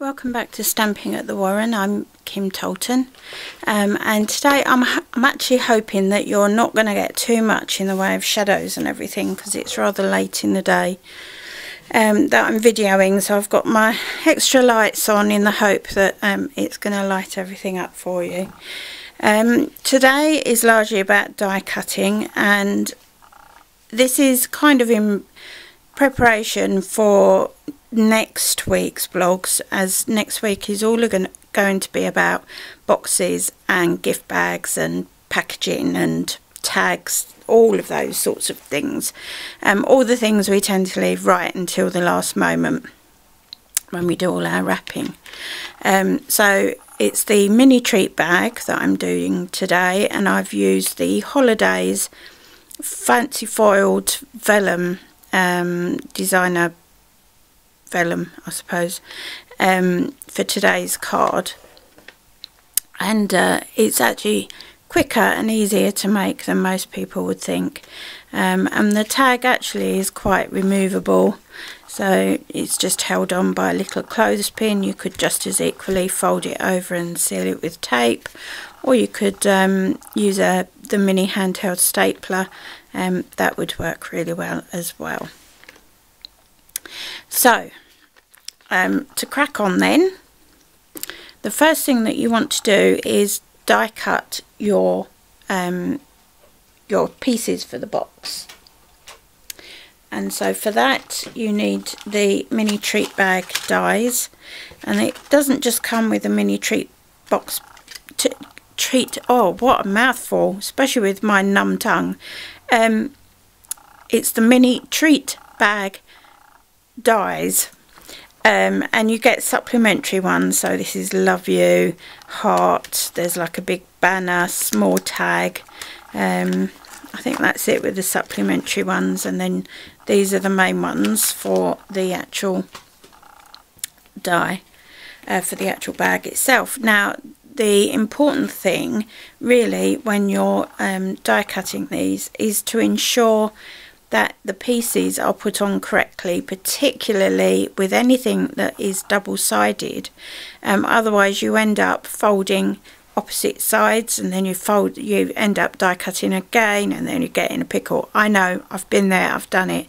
Welcome back to Stamping at the Warren. I'm Kim Tolton, and today I'm actually hoping that you're not going to get too much in the way of shadows and everything, because it's rather late in the day that I'm videoing, so I've got my extra lights on in the hope that it's going to light everything up for you. Today is largely about die cutting, and this is kind of in preparation for next week's vlogs, as next week is all going to be about boxes and gift bags and packaging and tags, all of those sorts of things, all the things we tend to leave right until the last moment when we do all our wrapping. So it's the mini treat bag that I'm doing today, and I've used the Holidays fancy foiled vellum, designer vellum, I suppose, for today's card, and it's actually quicker and easier to make than most people would think, and the tag actually is quite removable, so it's just held on by a little clothespin. You could just as equally fold it over and seal it with tape, or you could use the mini handheld stapler. That would work really well as well. So to crack on then, the first thing that you want to do is die cut your pieces for the box. And so for that you need the mini treat bag dies, and it doesn't just come with a mini treat box treat. Oh, what a mouthful, especially with my numb tongue. It's the mini treat bag dies, and you get supplementary ones. So this is love you, heart, there's like a big banner, small tag. I think that's it with the supplementary ones, and then these are the main ones for the actual die, for the actual bag itself. Now the important thing really when you're die cutting these is to ensure that the pieces are put on correctly, particularly with anything that is double-sided. Otherwise you end up folding opposite sides, and then you end up die cutting again, and then you get in a pickle. I know, I've been there, I've done it.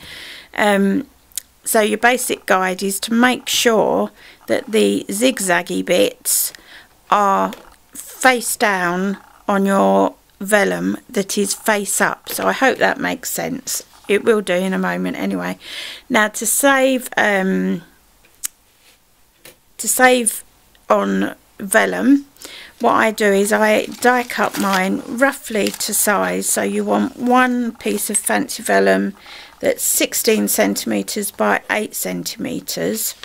So your basic guide is to make sure that the zigzaggy bits are face down on your vellum that is face up. So I hope that makes sense. It will do in a moment anyway. Now to save on vellum, what I do is I die cut mine roughly to size. So you want one piece of fancy vellum that's 16 centimeters by 8 centimeters,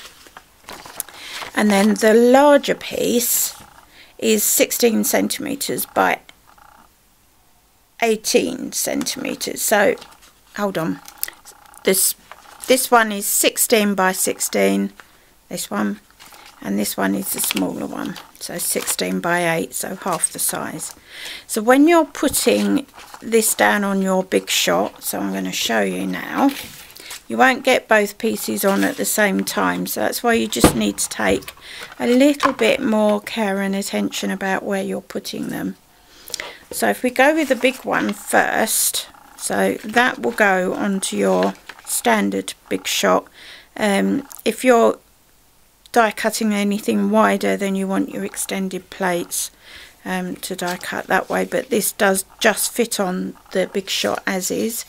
and then the larger piece is 16 centimeters by 18 centimeters. So hold on, this one is 16 by 16, this one, and this one is the smaller one, so 16 by 8, so half the size. So when you're putting this down on your big shot, so I'm going to show you now, you won't get both pieces on at the same time, so that's why you just need to take a little bit more care and attention about where you're putting them. So if we go with the big one first, so that will go onto your standard big shot. If you're die cutting anything wider, then you want your extended plates to die cut that way, but this does just fit on the big shot as is,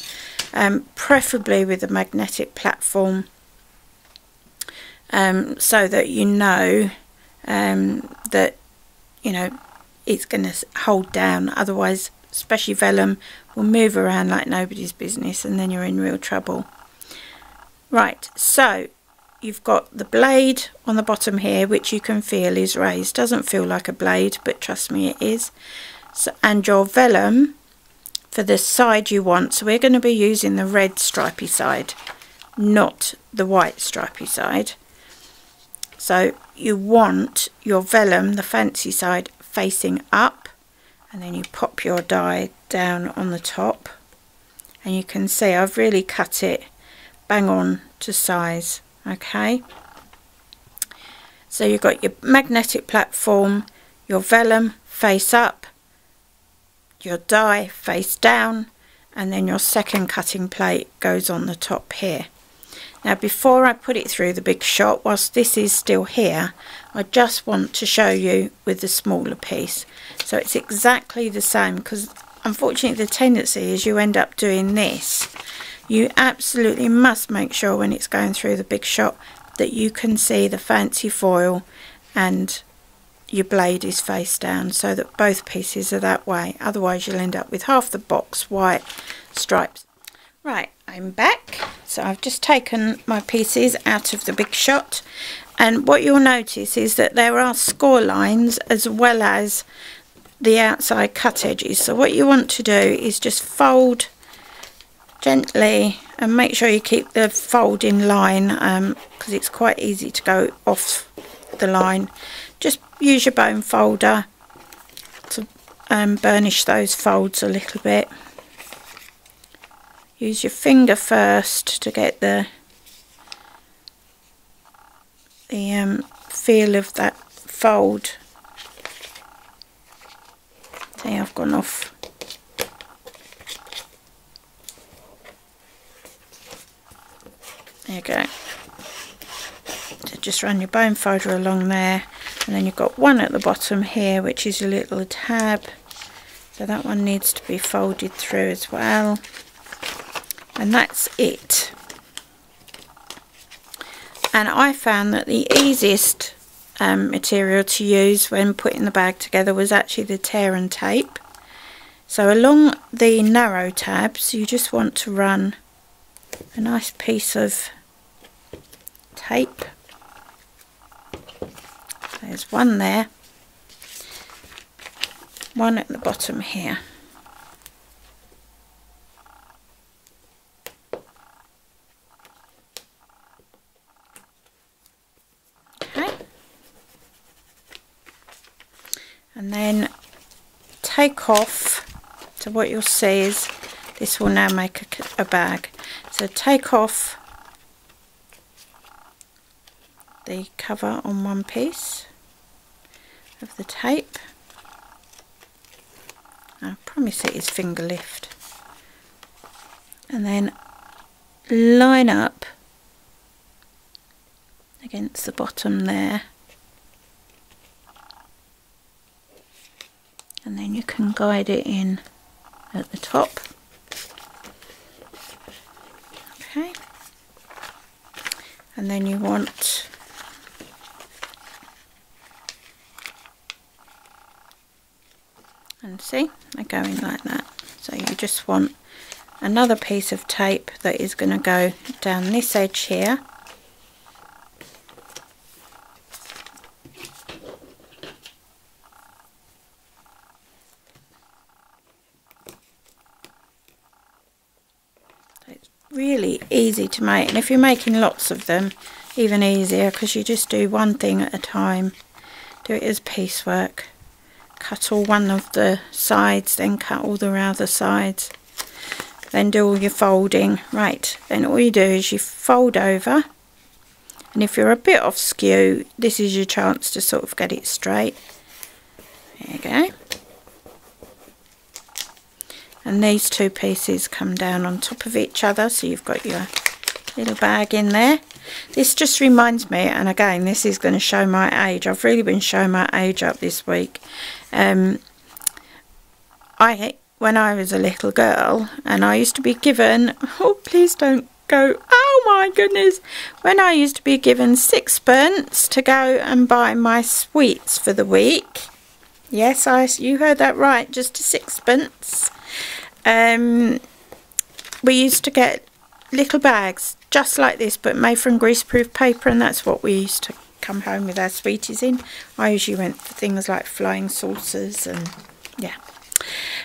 preferably with a magnetic platform, so that you know that it's going to hold down. Otherwise, especially vellum, will move around like nobody's business, and then you're in real trouble. Right, so you've got the blade on the bottom here, which you can feel is raised. Doesn't feel like a blade, but trust me, it is. So, and your vellum for the side you want, so we're going to be using the red stripy side, not the white stripy side. So you want your vellum, the fancy side, facing up, and then you pop your die down on the top, and you can see I've really cut it bang on to size. Okay, So you've got your magnetic platform, your vellum face up, your die face down, and then your second cutting plate goes on the top here. Now before I put it through the big shot, whilst this is still here, I just want to show you with the smaller piece. So it's exactly the same, because unfortunately the tendency is you end up doing this. You absolutely must make sure when it's going through the big shot that you can see the fancy foil and your blade is face down, so that both pieces are that way. Otherwise you'll end up with half the box white stripes. Right, I'm back. So I've just taken my pieces out of the big shot, and what you'll notice is that there are score lines as well as the outside cut edges. So what you want to do is just fold gently and make sure you keep the fold in line, because it's quite easy to go off the line. Just use your bone folder to burnish those folds a little bit. Use your finger first to get the feel of that fold. See, I've gone off. There you go. So just run your bone folder along there, and then you've got one at the bottom here which is a little tab, so that one needs to be folded through as well, and that's it. And I found that the easiest material to use when putting the bag together was actually the tear and tape. So along the narrow tabs you just want to run a nice piece of tape. There's one there, one at the bottom here. Okay, and then take off. So what you'll see is this will now make a bag. So take off the cover on one piece of the tape. I promise it is finger lift. And then line up against the bottom there. And then you can guide it in at the top. Okay. And then you want and see, they're going like that. So you just want another piece of tape that is going to go down this edge here. So it's really easy to make, and if you're making lots of them, even easier, because you just do one thing at a time. Do it as piecework. Cut all one of the sides, then cut all the other sides, then do all your folding. Right, then all you do is you fold over, and if you're a bit off skew, this is your chance to sort of get it straight. There you go. And these two pieces come down on top of each other, so you've got your little bag in there. This just reminds me, and again this is going to show my age, I've really been showing my age up this week. When I was a little girl, and I used to be given, oh please don't go, oh my goodness, when I used to be given sixpence to go and buy my sweets for the week. Yes, you heard that right, just a sixpence. We used to get little bags just like this, but made from greaseproof paper, and that's what we used to come home with our sweeties in. I usually went for things like flying saucers and yeah.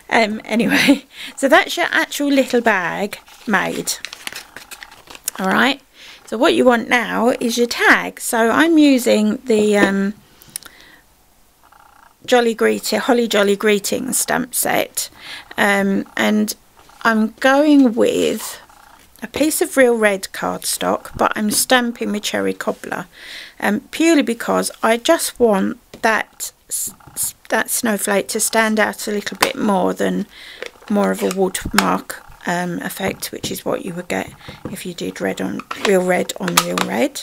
Anyway, so that's your actual little bag made. Alright, so what you want now is your tag. So I'm using the Holly Jolly Greetings stamp set, and I'm going with a piece of real red cardstock, but I'm stamping my cherry cobbler, purely because I just want that snowflake to stand out a little bit more than more of a woodmark effect, which is what you would get if you did real red on real red.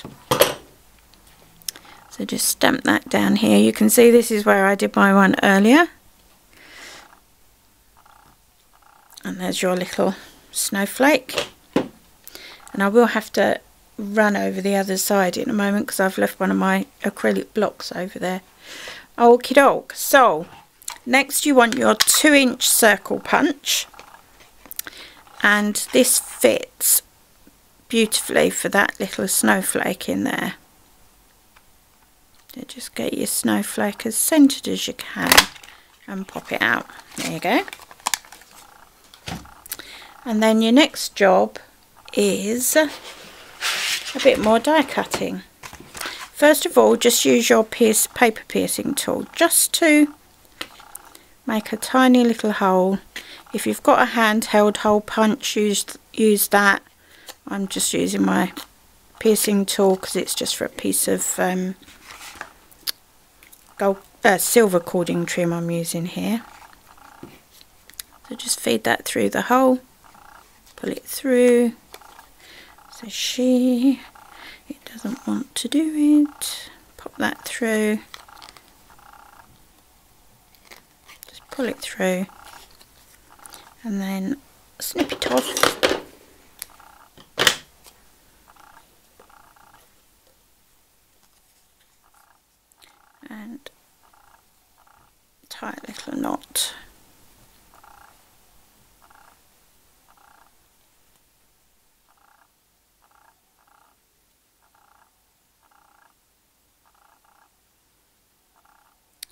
So just stamp that down here. You can see this is where I did my one earlier, and there's your little snowflake. And I will have to run over the other side in a moment because I've left one of my acrylic blocks over there. Okie doke. So next you want your 2-inch circle punch, and this fits beautifully for that little snowflake in there. So just get your snowflake as centered as you can and pop it out. There you go. And then your next job is a bit more die cutting. First of all, just use your paper piercing tool just to make a tiny little hole. If you've got a handheld hole punch, use that. I'm just using my piercing tool because it's just for a piece of silver cording trim I'm using here. So just feed that through the hole, pull it through. So it doesn't want to do it. Pop that through. Just pull it through and then snip it off. And tie a little knot.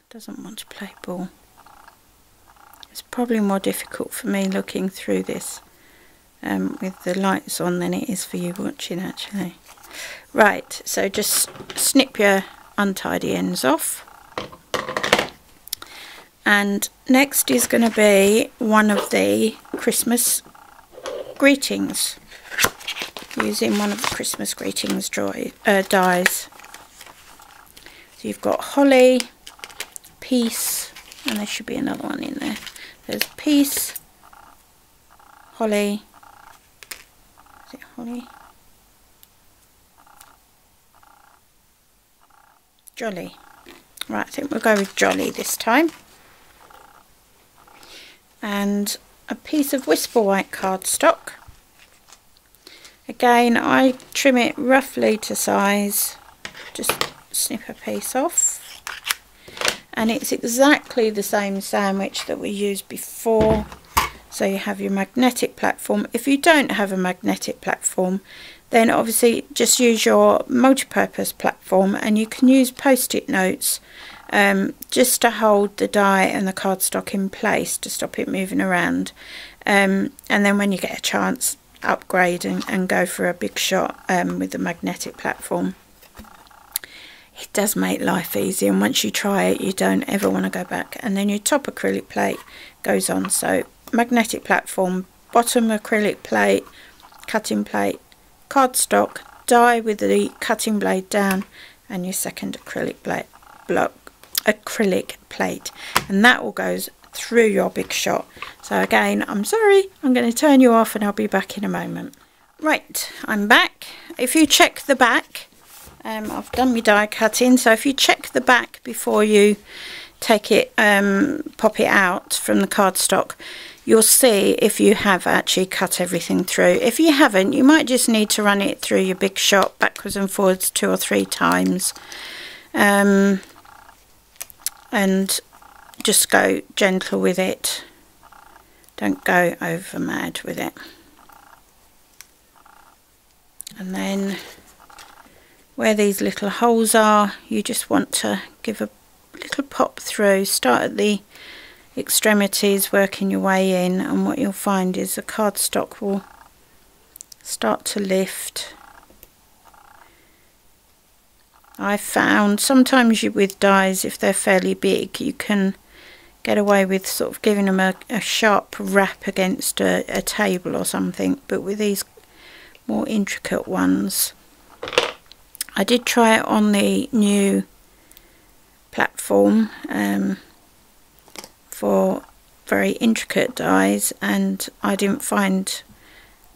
Doesn't want to play ball. It's probably more difficult for me looking through this with the lights on than it is for you watching actually. Right, so just snip your untidy ends off. And next is going to be one of the Christmas greetings, using one of the Christmas greetings dies. So you've got holly, peace, and there should be another one in there. There's peace, holly, is it holly? Jolly. Right, I think we'll go with jolly this time. And a piece of whisper white cardstock. Again, I trim it roughly to size, just snip a piece off. And it's exactly the same sandwich that we used before. So you have your magnetic platform. If you don't have a magnetic platform, then obviously just use your multi-purpose platform, and you can use post-it notes just to hold the die and the cardstock in place to stop it moving around. And then when you get a chance, upgrade and go for a big shot with the magnetic platform. It does make life easy, and once you try it you don't ever want to go back. And then your top acrylic plate goes on. So magnetic platform, bottom acrylic plate, cutting plate, cardstock, die with the cutting blade down, and your second acrylic plate, and that all goes through your big shot. So again, I'm sorry, I'm going to turn you off and I'll be back in a moment. Right, I'm back. If you check the back, I've done my die cutting, so if you check the back before you take it, pop it out from the cardstock, you'll see if you have actually cut everything through. If you haven't, you might just need to run it through your big shot backwards and forwards 2 or 3 times, and just go gentle with it. Don't go over mad with it. And then where these little holes are, you just want to give a little pop through. Start at the extremities, working your way in, and what you'll find is the cardstock will start to lift. I found sometimes with dies, if they're fairly big, you can get away with sort of giving them a sharp rap against a table or something, but with these more intricate ones. I did try it on the new platform for very intricate dies, and I didn't find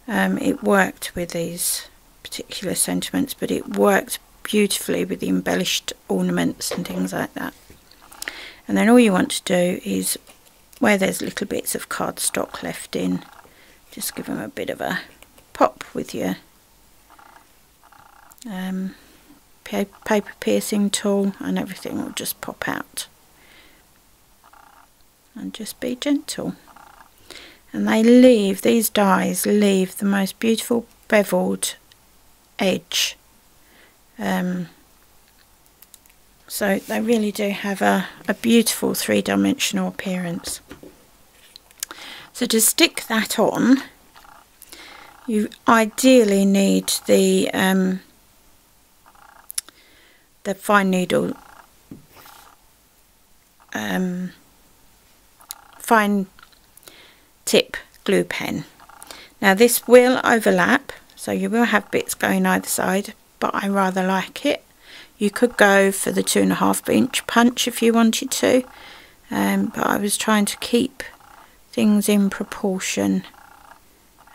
it worked with these particular sentiments, but it worked beautifully with the embellished ornaments and things like that. And then all you want to do is, where there's little bits of cardstock left in, just give them a bit of a pop with your paper piercing tool, and everything will just pop out. And just be gentle. And these dies leave the most beautiful beveled edge. So they really do have a beautiful three-dimensional appearance. So to stick that on, you ideally need the fine needle, fine tip glue pen. Now this will overlap, so you will have bits going either side, but I rather like it. You could go for the 2.5 inch punch if you wanted to, but I was trying to keep things in proportion,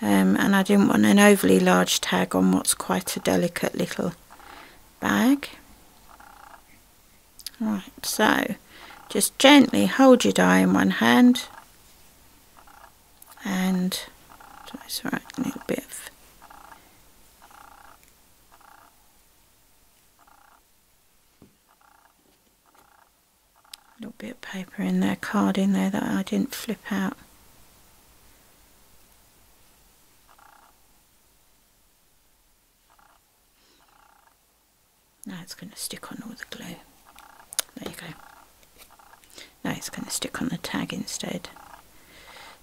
and I didn't want an overly large tag on what's quite a delicate little bag. Right, so just gently hold your die in one hand, and that's right, a little bit of paper in there, card in there that I didn't flip out. Now it's going to stick on all the glue. There you go. Now it's going to stick on the tag instead.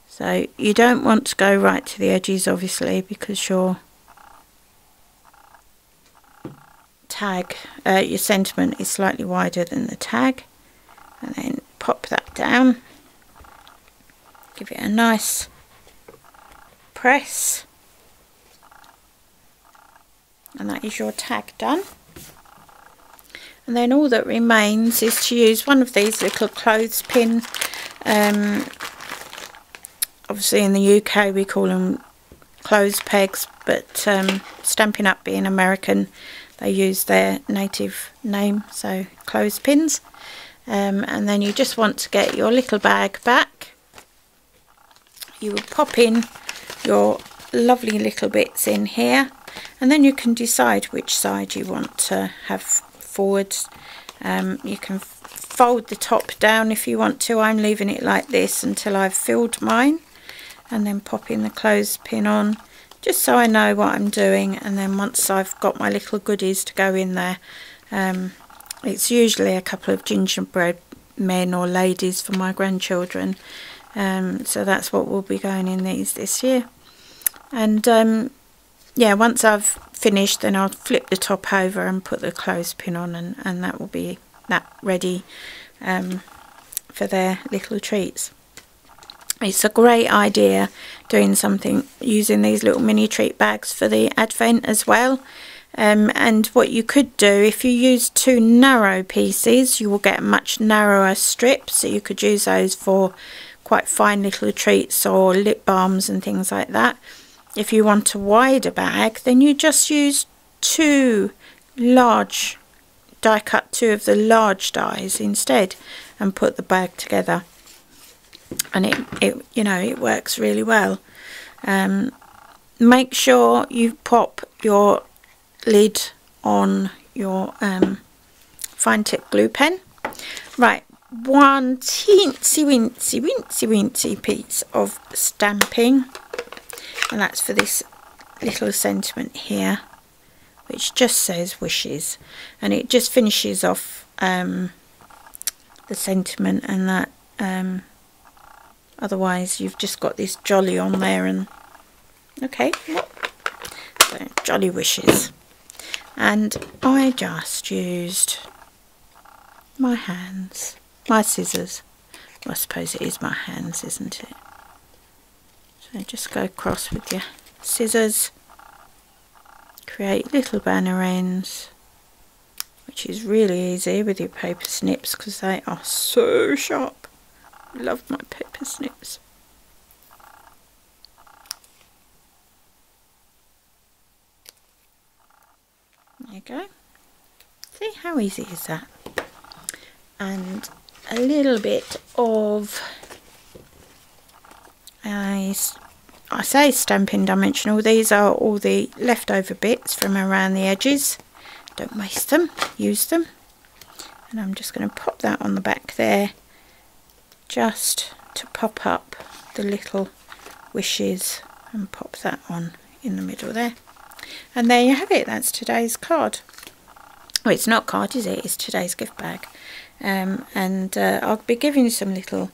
So you don't want to go right to the edges, obviously, because your tag, your sentiment is slightly wider than the tag. And then pop that down, give it a nice press, and that is your tag done. And then all that remains is to use one of these little clothespin, obviously in the UK we call them clothes pegs, but Stampin' Up being American, they use their native name, so clothespins. And then you just want to get your little bag back. You will pop in your lovely little bits in here, and then you can decide which side you want to have forwards. You can fold the top down if you want to. I'm leaving it like this until I've filled mine, and then pop in the clothespin on, just so I know what I'm doing. And then once I've got my little goodies to go in there, it's usually a couple of gingerbread men or ladies for my grandchildren, so that's what will be going in these this year. And yeah, once I've finished, then I'll flip the top over and put the clothespin on, and that will be that ready for their little treats. It's a great idea doing something using these little mini treat bags for the Advent as well. And what you could do, if you use 2 narrow pieces, you will get much narrower strips, so you could use those for quite fine little treats or lip balms and things like that. If you want a wider bag, then you just use 2 large die cut, 2 of the large dies instead, and put the bag together, and it you know, it works really well. Make sure you pop your lid on your fine tip glue pen. Right, one teensy wincy piece of stamping, and that's for this little sentiment here, which just says wishes, and it just finishes off the sentiment, and that otherwise you've just got this jolly on there, and okay, so jolly wishes. And I just used my hands, my scissors. Well, I suppose it is my hands, isn't it? So just go across with your scissors create little banner ends, which is really easy with your paper snips because they are so sharp. I love my paper snips. There you go. See how easy is that? And a little bit of, I say Stampin' dimensional. These are all the leftover bits from around the edges. Don't waste them, use them. And I'm just going to pop that on the back there, just to pop up the little wishes, and pop that on in the middle there. And there you have it. That's today's card. Well, it's not card, is it? It's today's gift bag. I'll be giving you some little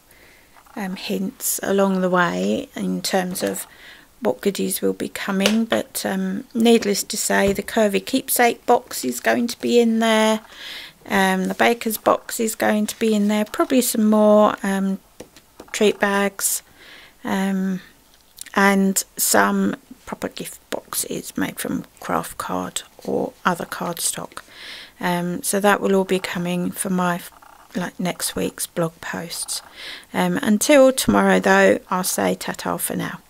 hints along the way in terms of what goodies will be coming, but needless to say, the curvy keepsake box is going to be in there, the baker's box is going to be in there, probably some more treat bags, and some proper gift boxes made from craft card or other cardstock. So that will all be coming for my next week's blog posts. Until tomorrow though, I'll say ta-ta for now.